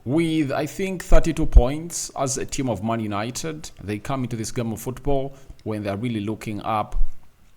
with, I think, 32 points as a team of Man United. They come into this game of football when they're really looking up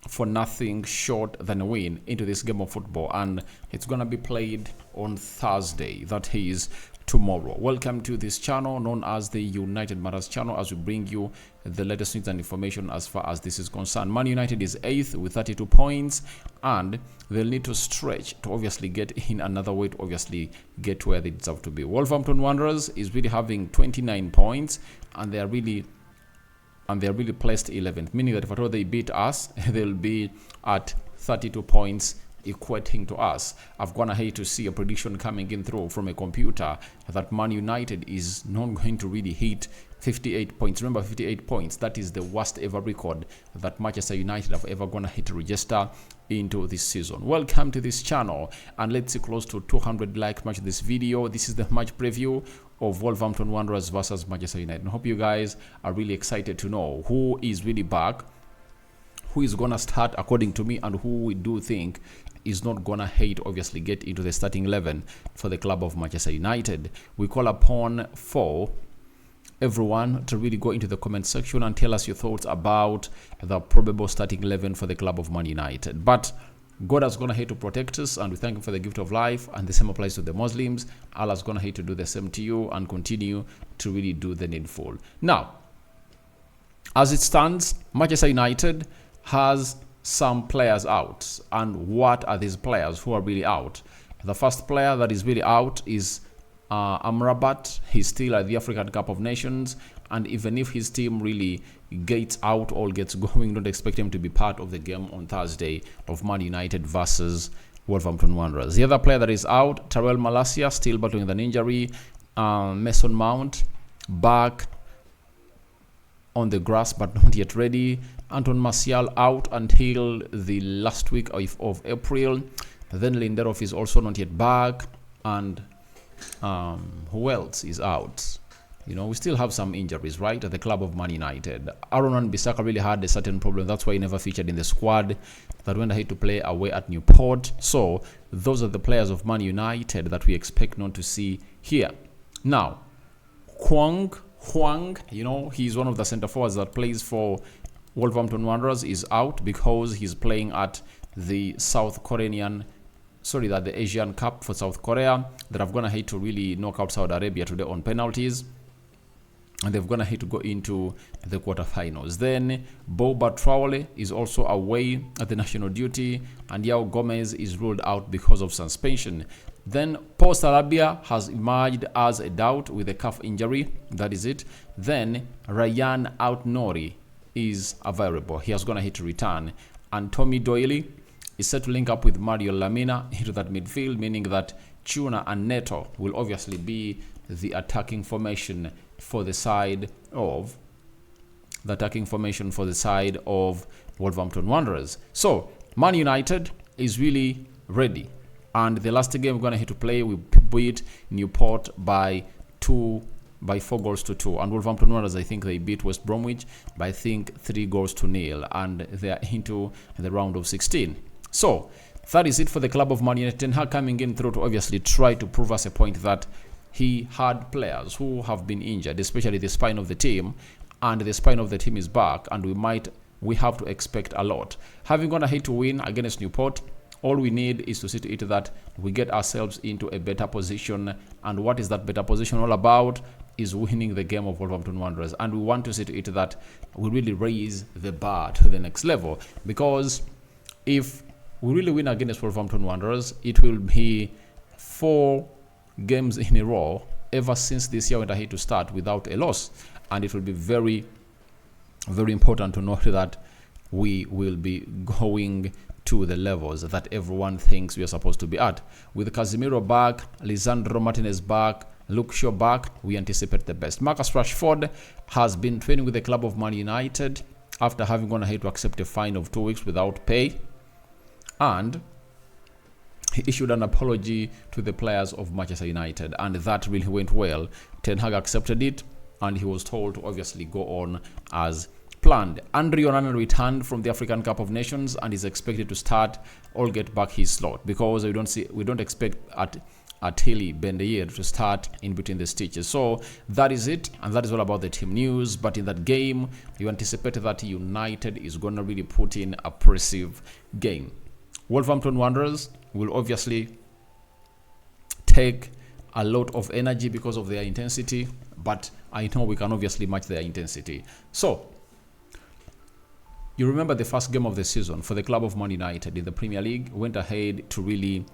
for nothing short than a win into this game of football, and it's gonna be played on Thursday, that is tomorrow. Welcome to this channel known as the United Matters channel, as we bring you the latest news and information as far as this is concerned. Man United is 8th with 32 points, and they'll need to stretch to obviously get in another way to obviously get to where they deserve to be. Wolverhampton Wanderers is really having 29 points, and they're really placed 11th, meaning that if at all they beat us, they'll be at 32 points, equating to us. I've gone ahead to see a prediction coming in through from a computer that Man United is not going to really hit 58 points. Remember, 58 points, that is the worst ever record that Manchester United have ever gone ahead to register into this season. Welcome to this channel, and let's see close to 200 likes match this video. This is the match preview of Wolverhampton Wanderers versus Manchester United. I hope you guys are really excited to know who is really back, who is gonna start according to me, and who we do think is not gonna hate obviously get into the starting 11 for the club of Manchester United. We call upon for everyone to really go into the comment section and tell us your thoughts about the probable starting 11 for the club of Man United. But God has gone ahead to protect us, and we thank him for the gift of life, and the same applies to the Muslims. Allah has gone ahead to do the same to you and continue to really do the needful. Now, as it stands, Manchester United has some players out. And what are these players who are really out? The first player that is really out is Amrabat. He's still at the African Cup of Nations, and even if his team really gets out or gets going, don't expect him to be part of the game on Thursday of Man United versus Wolverhampton Wanderers. The other player that is out, Tyrell Malacia, still battling with an injury. Mason Mount back on the grass but not yet ready. Anton Martial out until the last week of April. Then Lindelof is also not yet back, and who else is out? You know, we still have some injuries, right, at the club of Man United. Aaron Wan-Bissaka really had a certain problem. That's why he never featured in the squad that went ahead to play away at Newport. So those are the players of Man United that we expect not to see here. Now, Huang, you know, he's one of the center forwards that plays for Wolverhampton Wanderers, is out because he's playing at the the Asian Cup for South Korea that have gone ahead to really knock out Saudi Arabia today on penalties, and they've gone ahead to go into the quarterfinals. Then Boba Traore is also away at the national duty, and Yao Gomez is ruled out because of suspension. Then Paul Sarabia has emerged as a doubt with a calf injury. That is it. Then Ryan Out-Nori is available. He has gone ahead to return. And Tommy Doyle is set to link up with Mario Lamina into that midfield, meaning that Tuna and Neto will obviously be the attacking formation for the side of Wolverhampton Wanderers. So Man United is really ready, and the last game we're going to hit to play, we beat Newport by 4 goals to 2, and Wolverhampton Wanderers, I think they beat West Bromwich by, I think, 3 goals to 0, and they are into the round of 16. So that is it for the club of Man United. Ten Hag coming in through to obviously try to prove us a point that he had players who have been injured, especially the spine of the team, and the spine of the team is back, and we have to expect a lot. Having gone ahead to win against Newport, all we need is to see to it that we get ourselves into a better position. And what is that better position all about? Is winning the game of Wolverhampton Wanderers, and we want to see to it that we really raise the bar to the next level, because if we really win against Wolverhampton Wanderers, it will be 4 games in a row ever since this year went ahead to start without a loss, and it will be very, very important to note that we will be going to the levels that everyone thinks we are supposed to be at. With Casemiro back, Lisandro Martinez back, Luke Shaw back, we anticipate the best. Marcus Rashford has been training with the club of Man United after having gone ahead to accept a fine of 2 weeks without pay, and he issued an apology to the players of Manchester United, and that really went well. Ten Hag accepted it, and he was told to obviously go on as planned. Andre Onana returned from the African Cup of Nations and is expected to start or get back his slot, because we don't expect at Atili Bendeir to start in between the stitches. So that is it, and that is all about the team news. But in that game, you anticipated that United is going to really put in a impressive game. Wolverhampton Wanderers will obviously take a lot of energy because of their intensity, but I know we can obviously match their intensity. So you remember the first game of the season for the club of Man United in the Premier League went ahead to really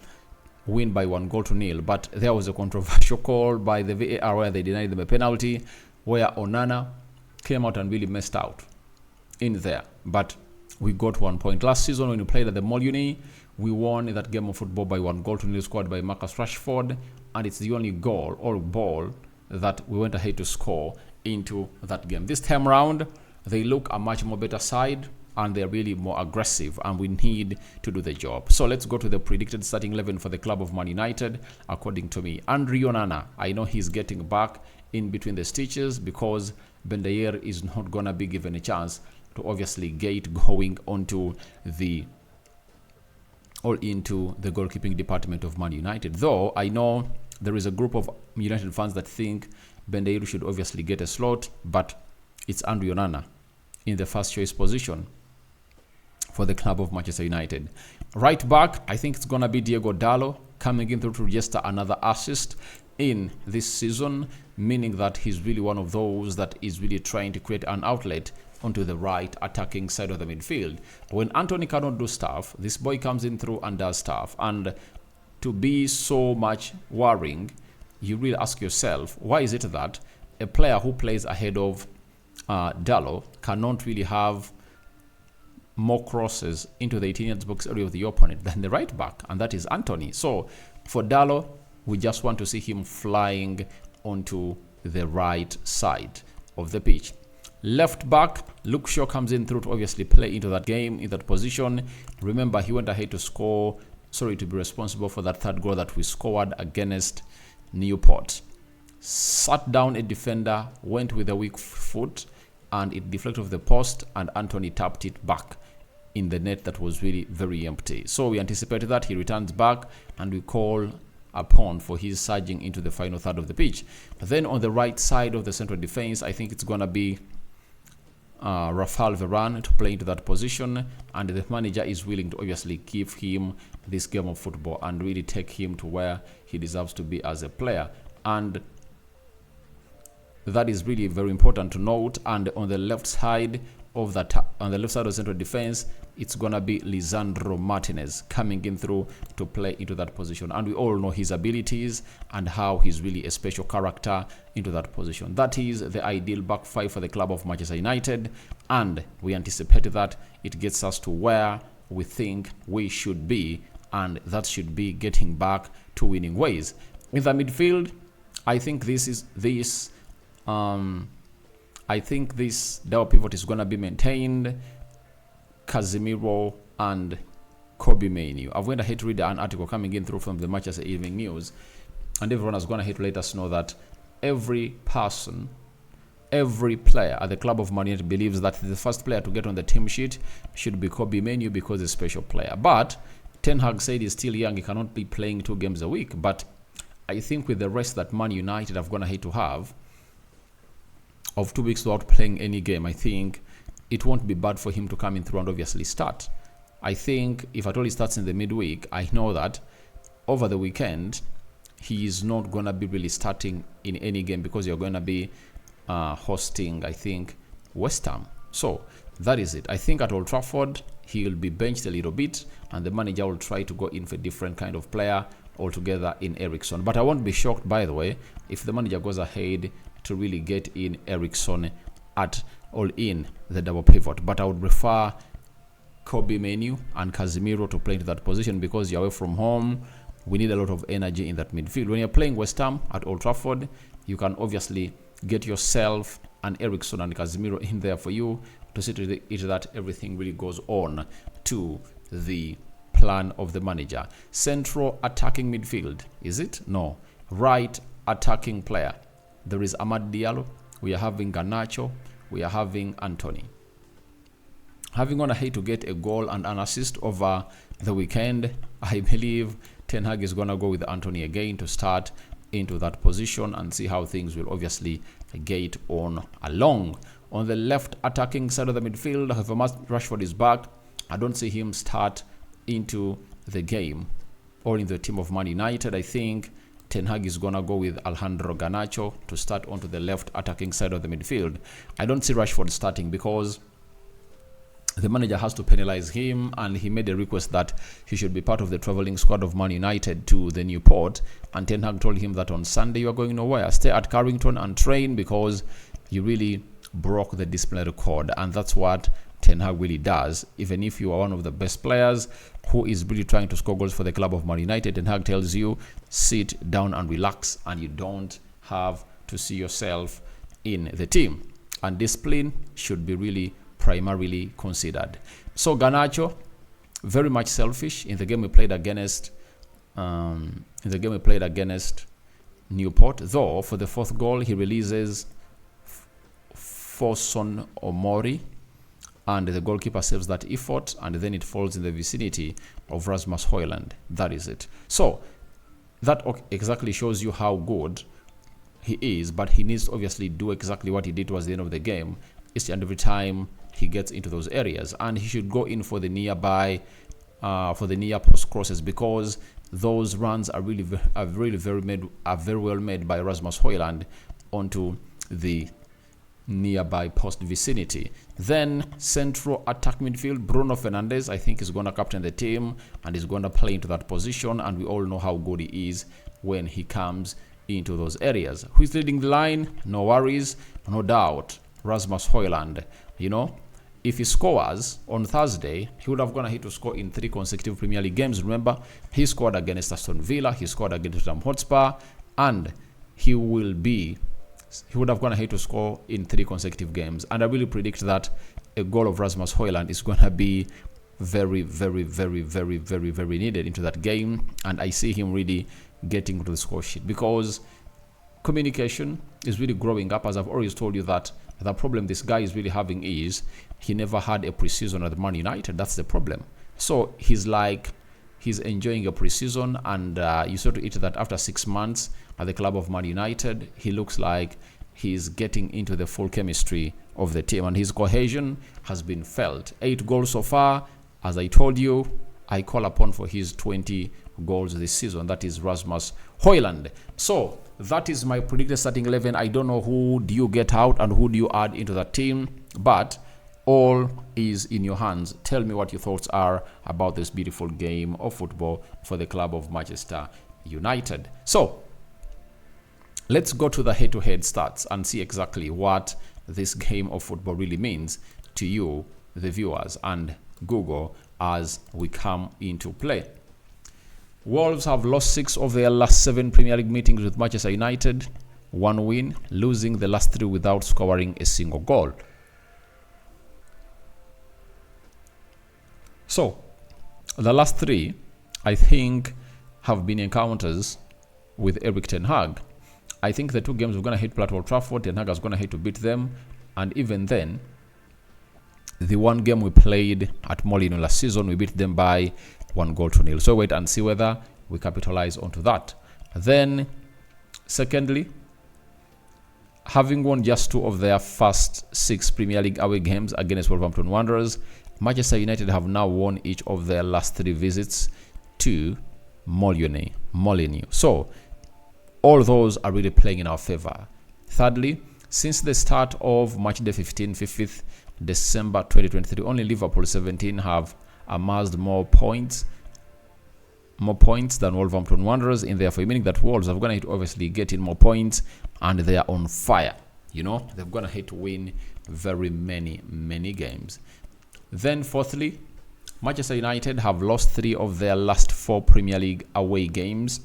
win by 1-0, but there was a controversial call by the VAR where they denied them a penalty, where Onana came out and really messed out in there. But we got 1 point. Last season when we played at the Molyneux, we won that game of football by 1-0, scored by Marcus Rashford, and it's the only goal or ball that we went ahead to score into that game. This time around, they look a much more better side, and they're really more aggressive, and we need to do the job. So let's go to the predicted starting 11 for the club of Man United. According to me, Andre Onana, I know he's getting back in between the stitches because Bendeir is not going to be given a chance to obviously get going into the goalkeeping department of Man United. Though I know there is a group of United fans that think Bendeir should obviously get a slot, but it's Andre Onana in the first choice position for the club of Manchester United. Right back, I think it's going to be Diego Dallo coming in through to register another assist in this season, meaning that he's really one of those that is really trying to create an outlet onto the right attacking side of the midfield. When Anthony cannot do stuff, this boy comes in through and does stuff. And to be so much worrying, you really ask yourself, why is it that a player who plays ahead of Dallo cannot really have more crosses into the 18-yard box area of the opponent than the right back, and that is Anthony. So for Dallo, we just want to see him flying onto the right side of the pitch. Left back, Luke Shaw comes in through to obviously play into that game, in that position. Remember, he went ahead to be responsible for that third goal that we scored against Newport. Sat down a defender, went with a weak foot, and it deflected off the post, and Anthony tapped it back in the net that was really very empty. So we anticipated that he returns back, and we call upon for his surging into the final third of the pitch. But then on the right side of the central defense, I think it's going to be Rafael Varane to play into that position, and the manager is willing to obviously give him this game of football and really take him to where he deserves to be as a player. And that is really very important to note. And on the left side of the central defense, it's gonna be Lisandro Martinez coming in through to play into that position, and we all know his abilities and how he's really a special character into that position. That is the ideal back five for the club of Manchester United, and we anticipate that it gets us to where we think we should be, and that should be getting back to winning ways. In the midfield, I think this double pivot is going to be maintained. Casemiro and Kobe Mainoo. I've went ahead to read an article coming in through from the Manchester Evening News, and everyone has gone ahead to let us know that every player at the club of Man United believes that the first player to get on the team sheet should be Kobe Mainoo because he's a special player. But Ten Hag said he's still young, he cannot be playing 2 games a week. But I think with the rest that Man United have gone ahead to have of 2 weeks without playing any game, I think it won't be bad for him to come in through and obviously start. I think if at all he starts in the midweek, I know that over the weekend he is not going to be really starting in any game because you're going to be hosting, I think, West Ham. So that is it. I think at Old Trafford he will be benched a little bit, and the manager will try to go in for a different kind of player altogether in Eriksen. But I won't be shocked, by the way, if the manager goes ahead to really get in Eriksen at all in the double pivot. But I would prefer Kobe Mainoo and Casemiro to play into that position because you're away from home. We need a lot of energy in that midfield. When you're playing West Ham at Old Trafford, you can obviously get yourself and Eriksen and Casemiro in there for you to see to it that everything really goes on to the plan of the manager. Central attacking midfield, is it? No. Right attacking player. There is Amad Diallo. We are having Garnacho. We are having Anthony. Having gone ahead to get a goal and an assist over the weekend, I believe Ten Hag is going to go with Anthony again to start into that position and see how things will obviously get on along. On the left attacking side of the midfield, however, Rashford is back. I don't see him start into the game or in the team of Man United. I think Ten Hag is going to go with Alejandro Garnacho to start onto the left attacking side of the midfield. I don't see Rashford starting because the manager has to penalize him, and he made a request that he should be part of the traveling squad of Man United to the new port. And Ten Hag told him that on Sunday you are going nowhere. Stay at Carrington and train because you really broke the disciplinary record. And that's what Ten Hag really does. Even if you are one of the best players who is really trying to score goals for the club of Man United, Ten Hag tells you sit down and relax, and you don't have to see yourself in the team. And discipline should be really primarily considered. So Garnacho, very much selfish in the game we played against Newport. Though for the fourth goal he releases Fosun Omori, and the goalkeeper saves that effort, and then it falls in the vicinity of Rasmus Højlund. That is it. So that exactly shows you how good he is, but he needs to obviously do exactly what he did towards the end of the game. Each and every time he gets into those areas, and he should go in for the near post crosses, because those runs are very well made by Rasmus Højlund onto the nearby post vicinity. Then central attack midfield, Bruno Fernandes, I think, is going to captain the team and is going to play into that position, and we all know how good he is when he comes into those areas. Who is leading the line? No worries, no doubt, Rasmus Højlund. You know, if he scores on Thursday, he would have gone ahead to score in 3 consecutive Premier League games. Remember, he scored against Aston Villa, he scored against Tottenham Hotspur, and he would have gone ahead to score in 3 consecutive games. And I really predict that a goal of Rasmus Højlund is going to be very, very, very, very, very, very needed into that game. And I see him really getting to the score sheet, because communication is really growing up. As I've always told you, that the problem this guy is really having is he never had a preseason at Man United. That's the problem. So he's enjoying a preseason, and you sort of eat that after 6 months at the club of Man United, he looks like he's getting into the full chemistry of the team, and his cohesion has been felt. 8 goals so far. As I told you, I call upon for his 20 goals this season. That is Rasmus Højlund. So that is my predicted starting 11. I don't know who do you get out and who do you add into that team, but all is in your hands. Tell me what your thoughts are about this beautiful game of football for the club of Manchester United. So let's go to the head-to-head stats and see exactly what this game of football really means to you, the viewers, and Google as we come into play. Wolves have lost 6 of their last 7 Premier League meetings with Manchester United. 1 win, losing the last 3 without scoring a single goal. So the last 3, I think, have been encounters with Erik Ten Hag. I think the 2 games we're going to hit Old Trafford, Ten Hag is going to hit to beat them. And even then, the 1 game we played at Mainoo last season, we beat them by 1-0. So wait and see whether we capitalize onto that. Then, secondly, having won just 2 of their first 6 Premier League away games against Wolverhampton Wanderers, Manchester United have now won each of their last 3 visits to Mainoo. So all those are really playing in our favor. Thirdly, since the start of match day 5th December 2023, only Liverpool 17 have amassed more points than Wolverhampton Wanderers in their favor, meaning that Wolves are going to obviously get in more points, and they are on fire. You know, they're going to hit to win very many games. Then fourthly, Manchester United have lost 3 of their last 4 Premier League away games,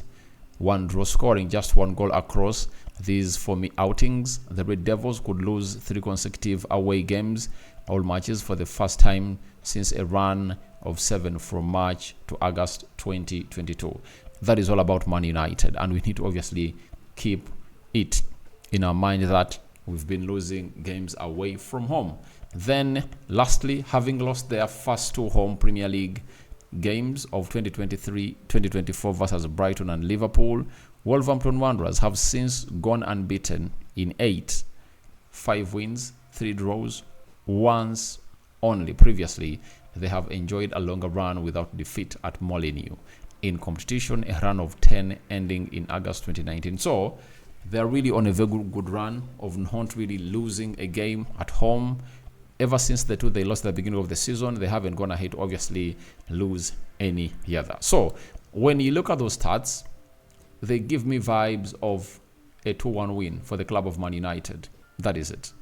1 draw, scoring just 1 goal across these 4 outings. The Red Devils could lose 3 consecutive away games, all matches, for the first time since a run of 7 from March to August 2022. That is all about Man United, and we need to obviously keep it in our mind that we've been losing games away from home. Then lastly, having lost their first 2 home Premier League games of 2023-2024 versus Brighton and Liverpool, Wolverhampton Wanderers have since gone unbeaten in 8, 5 wins, 3 draws. Once only previously, they have enjoyed a longer run without defeat at Mainoo in competition, a run of 10 ending in August 2019. So they're really on a very good run of not really losing a game at home. Ever since the 2 they lost at the beginning of the season, they haven't gone ahead to obviously lose any other. So when you look at those stats, they give me vibes of a 2-1 win for the club of Man United. That is it.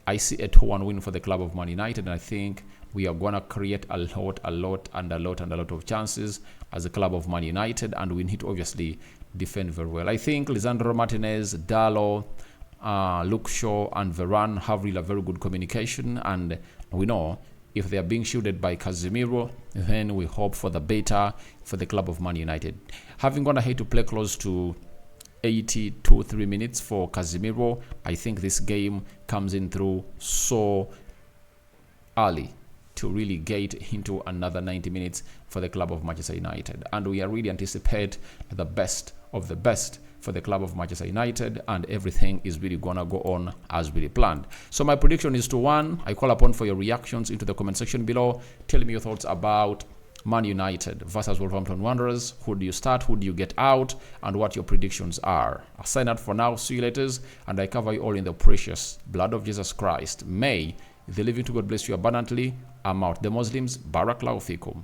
I see a 2-1 win for the club of Man United, and I think we are going to create a lot of chances as a club of Man United, and we need to obviously defend very well. I think Lisandro Martinez, Dalot, Luke Shaw and Varane have really a very good communication, and we know if they are being shielded by Casemiro, then we hope for the better for the club of Man United. Having gone ahead to play close to 82-3 minutes for Casemiro, I think this game comes in through so early to really get into another 90 minutes for the club of Manchester United. And we are really anticipate the best of the best for the club of Manchester United, and everything is really gonna go on as really planned. So my prediction is 2-1. I call upon for your reactions into the comment section below. Tell me your thoughts about Man United versus Wolverhampton Wanderers. Who do you start? Who do you get out? And what your predictions are. I'll sign out for now. See you later. And I cover you all in the precious blood of Jesus Christ. May the living to God bless you abundantly. I'm out. The Muslims, Barakallahu Fikum.